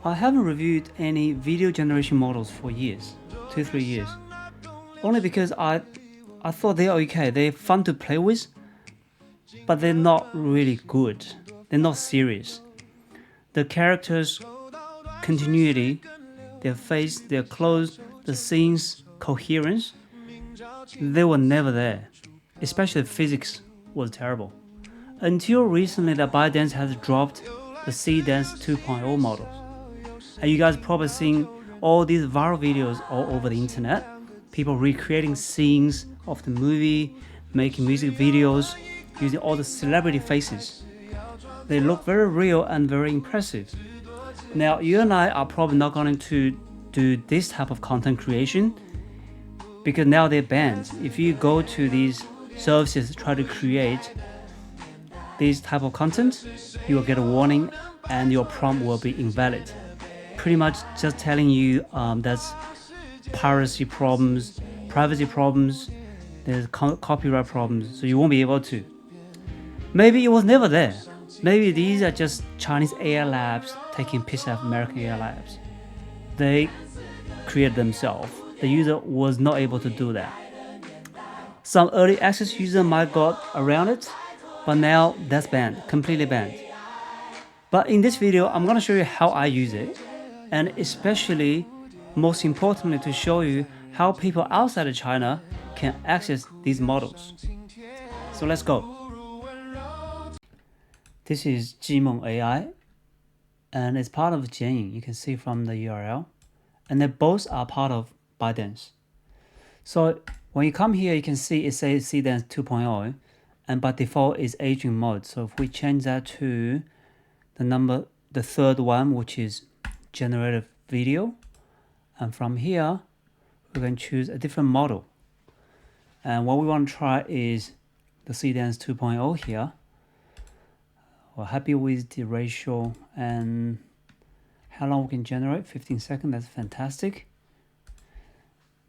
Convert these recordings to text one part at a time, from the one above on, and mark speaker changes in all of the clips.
Speaker 1: I haven't reviewed any video generation models for years, 2-3 years. Only because I thought they're okay, they're fun to play with, but they're not really good. They're not serious. The characters' continuity, their face, their clothes, the scenes, coherence, they were never there. Especially the physics was terrible. Until recently that ByteDance has dropped the Seedance 2.0 models. And you guys probably seen all these viral videos all over the internet. People recreating scenes of the movie, making music videos, using all the celebrity faces. They look very real and very impressive. Now, you and I are probably not going to do this type of content creation because now they're banned. If you go to these services to try to create this type of content, you will get a warning and your prompt will be invalid. Pretty much just telling you that's piracy problems, privacy problems, there's copyright problems, so you won't be able to. Maybe it was never there. Maybe these are just Chinese AI labs taking piss out of American AI labs. They created themselves. The user was not able to do that. Some early access user might got around it, but now that's banned, completely banned. But in this video, I'm going to show you how I use it, and especially, most importantly, to show you how people outside of China can access these models. So let's go. This is Jimeng AI, and it's part of Jianying. You can see from the URL, and they both are part of ByteDance. So when you come here, you can see it says Seedance 2.0, and by default is aging mode. So if we change that to the third one, which is generative video, and from here we can choose a different model. And what we want to try is the Seedance 2.0 here. We're happy with the ratio and how long we can generate, 15 seconds, that's fantastic.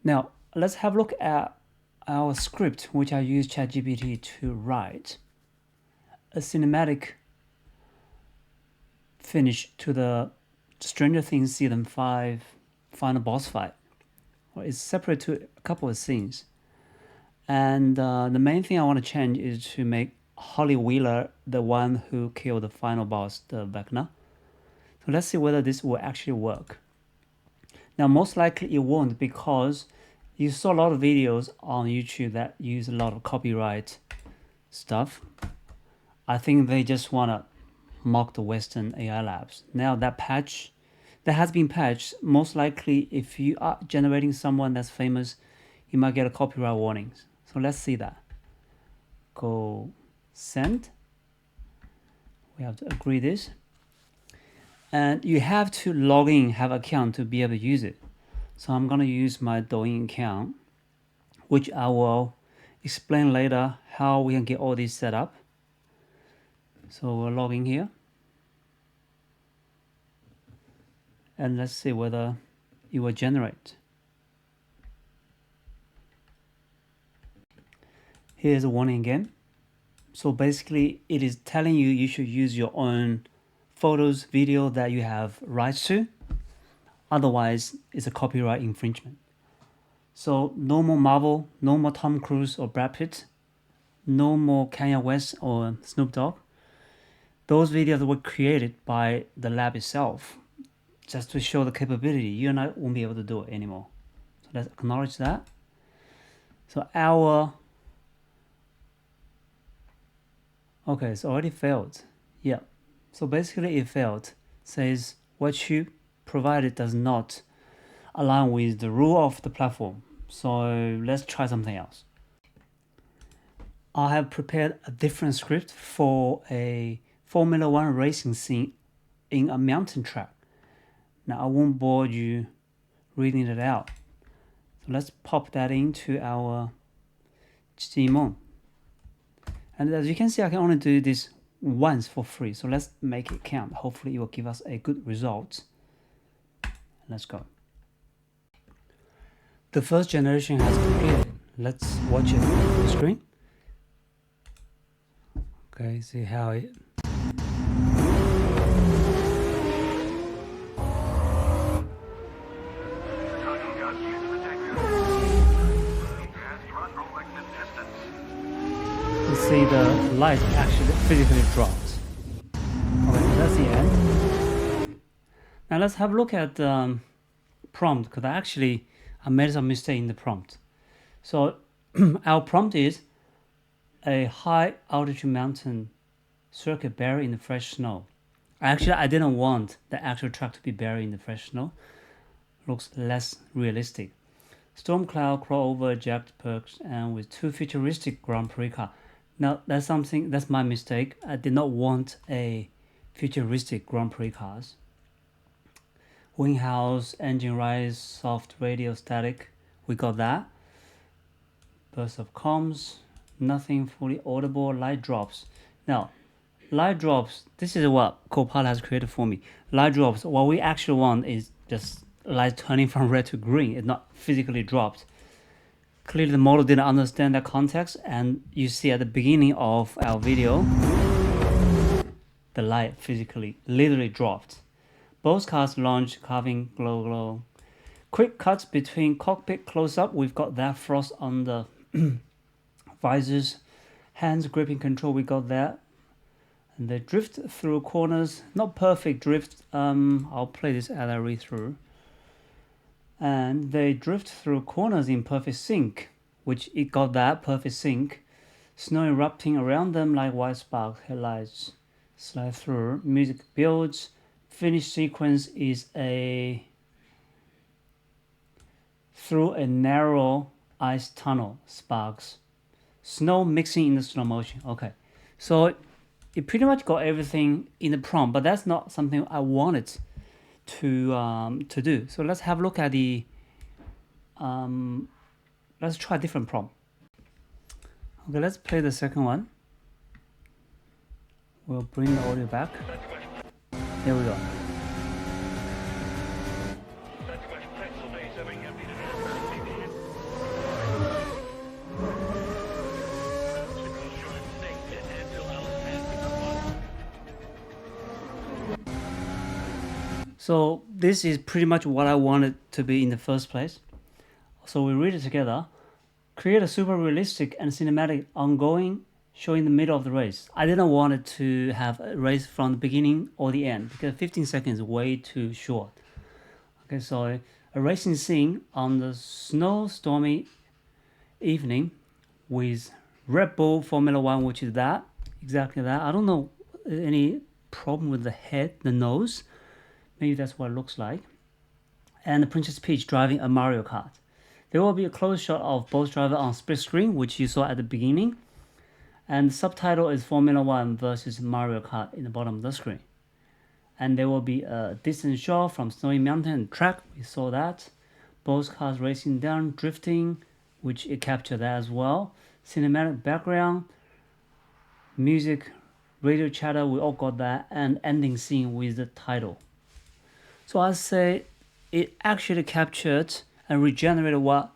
Speaker 1: Now let's have a look at our script, which I use ChatGPT to write a cinematic finish to the Stranger Things Season 5 final boss fight. Well, it's separate to a couple of scenes. And the main thing I want to change is to make Holly Wheeler the one who killed the final boss, the Vecna. So let's see whether this will actually work. Now, most likely it won't, because you saw a lot of videos on YouTube that use a lot of copyright stuff. I think they just want to mock the Western AI labs. Now that patch, that has been patched, most likely if you are generating someone that's famous, you might get a copyright warnings. So let's see that. Go send. We have to agree this. And you have to log in, have an account to be able to use it. So I'm going to use my Douyin account, which I will explain later how we can get all this set up. So we're logging here. And let's see whether it will generate. Here's a warning again. So basically it is telling you you should use your own photos, video that you have rights to. Otherwise, it's a copyright infringement. So no more Marvel, no more Tom Cruise or Brad Pitt, no more Kanye West or Snoop Dogg. Those videos were created by the lab itself, just to show the capability. You and I won't be able to do it anymore. So let's acknowledge that. So okay, it's already failed. Yeah. So basically it failed. It says what you provided does not align with the rule of the platform. So let's try something else. I have prepared a different script for a Formula One racing scene in a mountain track. Now I won't bore you reading it out. So let's pop that into our Jimeng. And as you can see, I can only do this once for free. So let's make it count. Hopefully it will give us a good result. Let's go. The first generation has completed. Let's watch it on the screen. Okay, see how it see the light actually physically dropped. Okay, that's the end. Now let's have a look at the prompt, because I made some mistake in the prompt. So our prompt is a high altitude mountain circuit buried in the fresh snow. Actually, I didn't want the actual truck to be buried in the fresh snow. Looks less realistic. Storm cloud crawl over jagged perks and with two futuristic Grand Prix car. Now that's my mistake. I did not want a futuristic Grand Prix cars. Wing house, engine rise, soft radio static. We got that. Burst of comms, nothing fully audible, light drops. Now, light drops, this is what Copilot has created for me. Light drops, what we actually want is just light turning from red to green. It's not physically dropped. Clearly the model didn't understand that context, and you see at the beginning of our video, the light literally dropped. Both cars launch, carving, glow. Quick cuts between cockpit close-up. We've got that frost on the visors. Hands gripping control, we got that. And they drift through corners. Not perfect drift. I'll play this as I read through. And they drift through corners in perfect sync, which it got that perfect sync. Snow erupting around them like white sparks. Headlights slide through. Music builds. Finish sequence is through a narrow ice tunnel. Sparks. Snow mixing in the slow motion. Okay, so it pretty much got everything in the prompt, but that's not something I wanted to do. So let's have a look at the let's try a different prompt. Okay, let's play the second one. We'll bring the audio back. Here we go. So this is pretty much what I wanted to be in the first place. So we read it together. Create a super realistic and cinematic ongoing showing the middle of the race. I didn't want it to have a race from the beginning or the end because 15 seconds is way too short. Okay, so a racing scene on the snowstormy evening with Red Bull Formula One, which is exactly that. I don't know any problem with the head, the nose. Maybe that's what it looks like. And the Princess Peach driving a Mario Kart. There will be a close shot of both drivers on split screen, which you saw at the beginning. And the subtitle is Formula One versus Mario Kart in the bottom of the screen. And there will be a distant shot from snowy mountain track. We saw that. Both cars racing down, drifting, which it captured that as well. Cinematic background, music, radio chatter, we all got that. And ending scene with the title. So I say it actually captured and regenerated what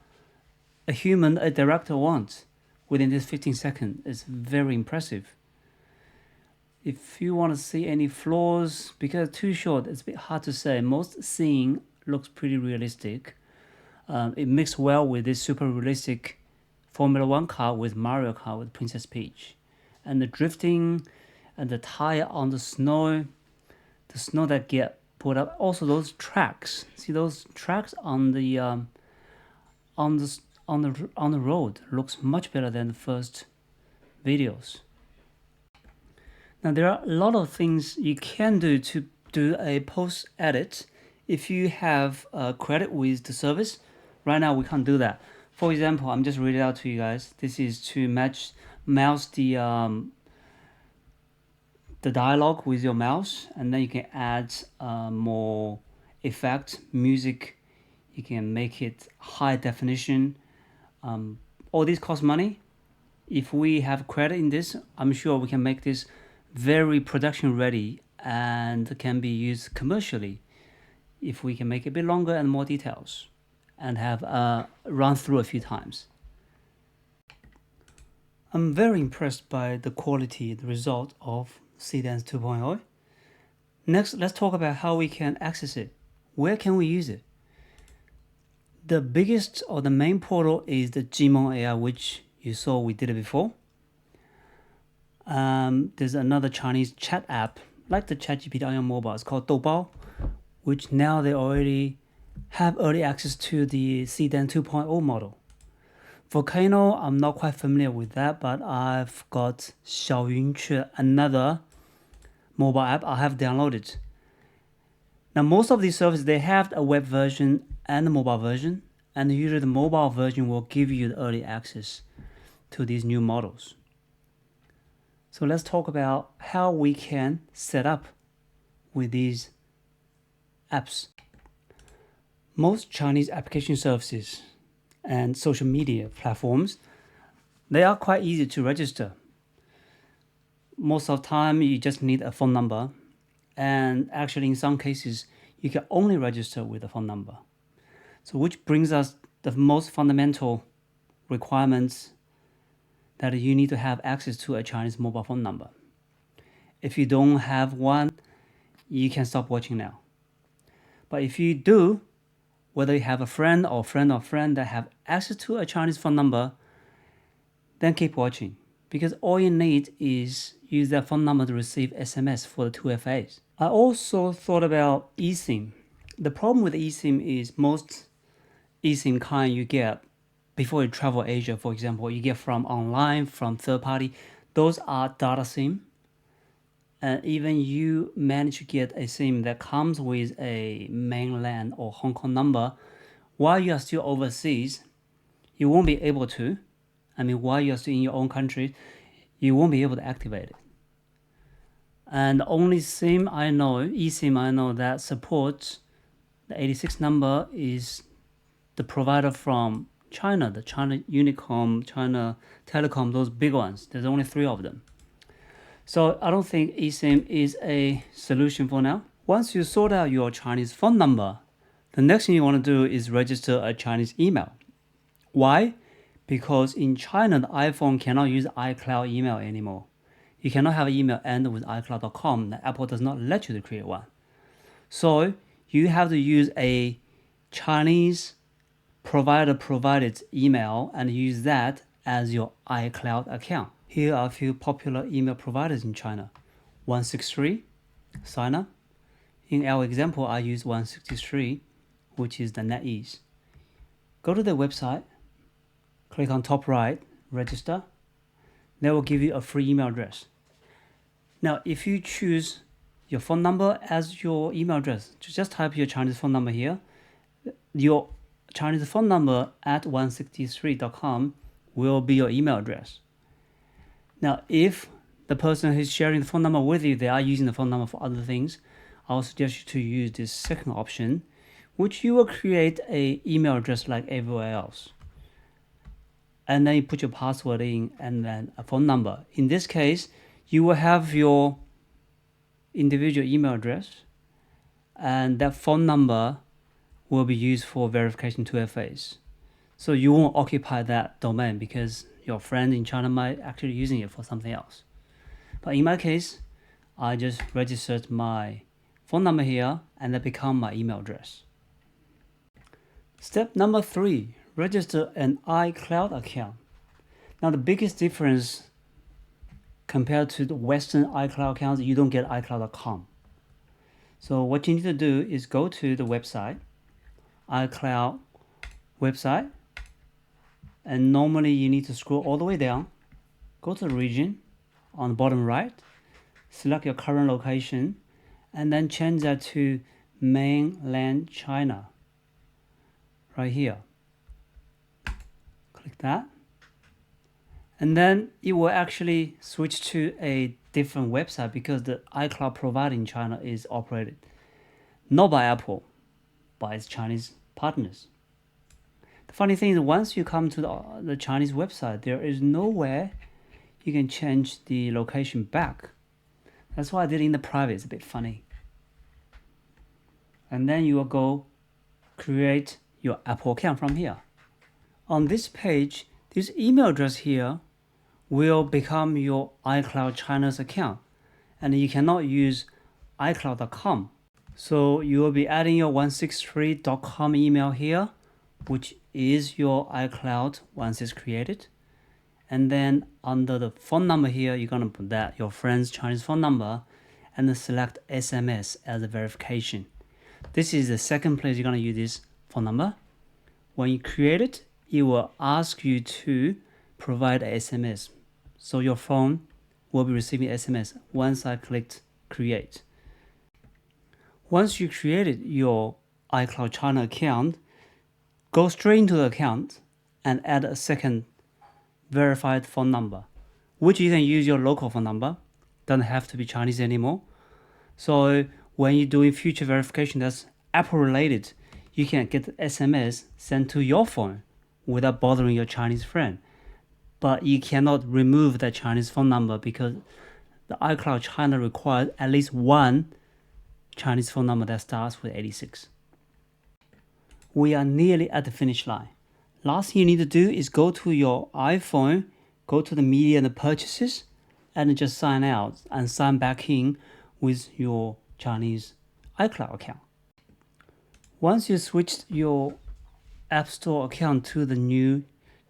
Speaker 1: a director wants within this 15 seconds. It's very impressive. If you want to see any flaws, because too short, it's a bit hard to say. Most scene looks pretty realistic. It mixed well with this super realistic Formula One car with Mario Kart with Princess Peach. And the drifting and the tire on the snow that get put up. Also those tracks. See those tracks on the road looks much better than the first videos. Now there are a lot of things you can do to do a post edit if you have credit with the service. Right now we can't do that. For example, I'm just reading it out to you guys. This is to mouse the dialogue with your mouse, and then you can add more effect, music. You can make it high definition. All these cost money. If we have credit in this, I'm sure we can make this very production ready and can be used commercially if we can make it a bit longer and more details and have run through a few times. I'm very impressed by the quality, the result of Seedance 2.0. Next, let's talk about how we can access it. Where can we use it? The biggest or the main portal is the Gmon AI, which you saw we did it before. There's another Chinese chat app like the ChatGPT on your mobile. It's called Doubao, which now they already have early access to the Seedance 2.0 model. Volcano, I'm not quite familiar with that, but I've got Xiaoyunque, another mobile app I have downloaded. Now, most of these services, they have a web version and a mobile version, and usually the mobile version will give you the early access to these new models. So let's talk about how we can set up with these apps. Most Chinese application services and social media platforms, they are quite easy to register. Most of the time, you just need a phone number, and actually in some cases, you can only register with a phone number. So which brings us the most fundamental requirements that you need to have access to a Chinese mobile phone number. If you don't have one, you can stop watching now. But if you do, whether you have a friend or friend of friend that have access to a Chinese phone number, then keep watching, because all you need is use that phone number to receive SMS for the 2FAs. I also thought about eSIM. The problem with eSIM is most eSIM kind you get before you travel Asia, for example, you get from online, from third party. Those are data SIM. And even you manage to get a SIM that comes with a mainland or Hong Kong number, while you are still overseas, you won't be able to. While you're still in your own country, you won't be able to activate it. And the only SIM I know, eSIM I know that supports the 86 number is the provider from China, the China Unicom, China Telecom, those big ones. There's only 3 of them. So I don't think eSIM is a solution for now. Once you sort out your Chinese phone number, the next thing you want to do is register a Chinese email. Why? Because in China, the iPhone cannot use iCloud email anymore. You cannot have an email end with iCloud.com. Apple does not let you to create one. So you have to use a Chinese provider-provided email and use that as your iCloud account. Here are a few popular email providers in China. 163, sign up. In our example, I use 163, which is the NetEase. Go to the website, click on top right, register. They will give you a free email address. Now, if you choose your phone number as your email address, just type your Chinese phone number here. Your Chinese phone number at 163.com will be your email address. Now, if the person who's sharing the phone number with you, they are using the phone number for other things, I'll suggest you to use this second option, which you will create an email address like everywhere else. And then you put your password in and then a phone number. In this case, you will have your individual email address, and that phone number will be used for verification 2FAs. So you won't occupy that domain because your friend in China might actually using it for something else. But in my case, I just registered my phone number here and that become my email address. Step number 3, register an iCloud account. Now the biggest difference compared to the Western iCloud accounts, you don't get iCloud.com. So what you need to do is go to the website, iCloud website, and normally you need to scroll all the way down, go to the region on the bottom right, select your current location, and then change that to mainland China, right here. Click that. And then it will actually switch to a different website because the iCloud provider in China is operated not by Apple, by its Chinese partners. The funny thing is, once you come to the Chinese website, there is nowhere you can change the location back. That's why I did it in the private. It's a bit funny. And then you will go create your Apple account from here. On this page, this email address here will become your iCloud China's account, and you cannot use iCloud.com. So you will be adding your 163.com email here, which is your iCloud once it's created. And then under the phone number here, you're gonna put that your friend's Chinese phone number, and then select SMS as a verification. This is the second place you're gonna use this phone number. When you create it, it will ask you to provide a SMS. So your phone will be receiving SMS once I clicked create. Once you created your iCloud China account, go straight into the account and add a second verified phone number, which you can use your local phone number. Doesn't have to be Chinese anymore. So when you're doing future verification that's Apple related, you can get the SMS sent to your phone without bothering your Chinese friend. But you cannot remove that Chinese phone number because the iCloud China requires at least one Chinese phone number that starts with 86. We are nearly at the finish line. Last thing you need to do is go to your iPhone, go to the media and the purchases, and just sign out and sign back in with your Chinese iCloud account. Once you switched your App Store account to the new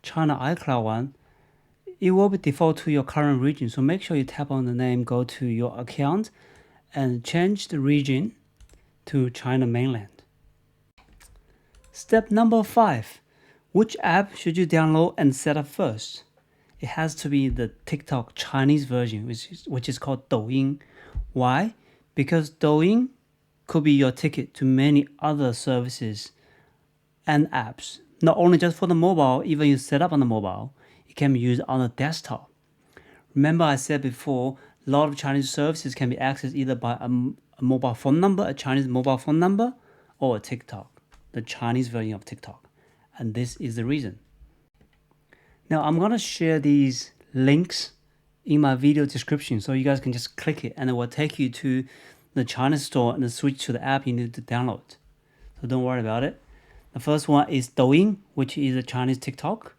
Speaker 1: China iCloud one, it will be default to your current region. So make sure you tap on the name, go to your account, and change the region to China mainland. Step number 5. Which app should you download and set up first? It has to be the TikTok Chinese version, which is called Douyin. Why? Because Douyin could be your ticket to many other services and apps. Not only just for the mobile, even you set up on the mobile, it can be used on the desktop. Remember I said before, a lot of Chinese services can be accessed either by a mobile phone number, a Chinese mobile phone number, or a TikTok, the Chinese version of TikTok. And this is the reason. Now I'm gonna share these links in my video description so you guys can just click it and it will take you to the China store and switch to the app you need to download. So don't worry about it. The first one is Douyin, which is a Chinese TikTok.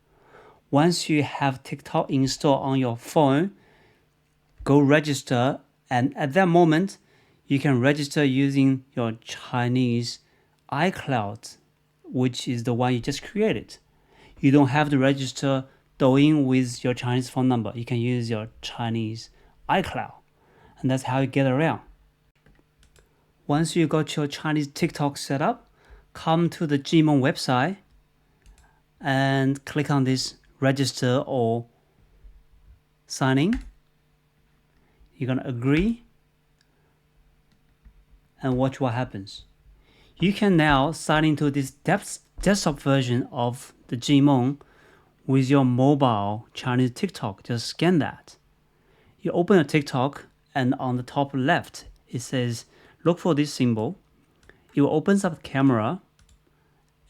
Speaker 1: Once you have TikTok installed on your phone, go register, and at that moment you can register using your Chinese iCloud, which is the one you just created. You don't have to register Douyin with your Chinese phone number. You can use your Chinese iCloud, and that's how you get around. Once you got your Chinese TikTok set up, come to the Gmon website and click on this register or sign in. You're gonna agree and watch what happens. You can now sign into this desktop version of the Gmon with your mobile Chinese TikTok. Just scan that. You open a TikTok and on the top left it says look for this symbol. It will open up the camera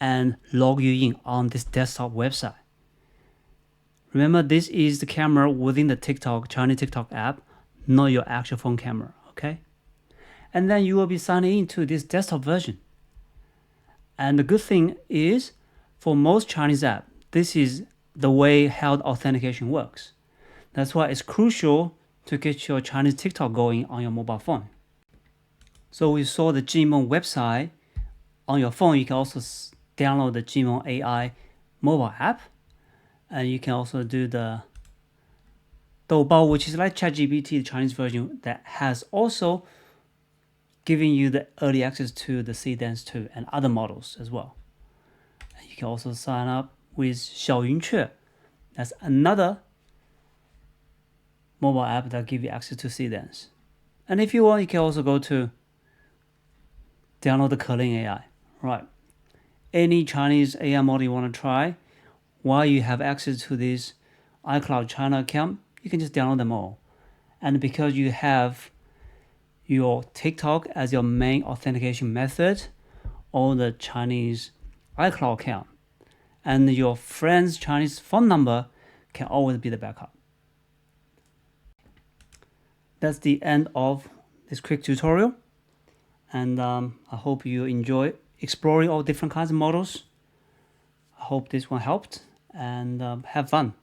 Speaker 1: and log you in on this desktop website. Remember, this is the camera within the TikTok, Chinese TikTok app, not your actual phone camera, okay? And then you will be signing into this desktop version. And the good thing is, for most Chinese apps, this is the way how the authentication works. That's why it's crucial to get your Chinese TikTok going on your mobile phone. So we saw the Gmon website. On your phone, you can also download the Gmon AI mobile app. And you can also do the Doubao, which is like ChatGPT, the Chinese version that has also giving you the early access to the Seedance 2 and other models as well. And you can also sign up with Xiaoyunque. That's another mobile app that gives you access to Seedance. And if you want, you can also go to download the Keling AI. Right. Any Chinese AI model you want to try, while you have access to this iCloud China account, you can just download them all. And because you have your TikTok as your main authentication method, or the Chinese iCloud account, and your friend's Chinese phone number can always be the backup. That's the end of this quick tutorial. And I hope you enjoy exploring all different kinds of models. I hope this one helped, and have fun.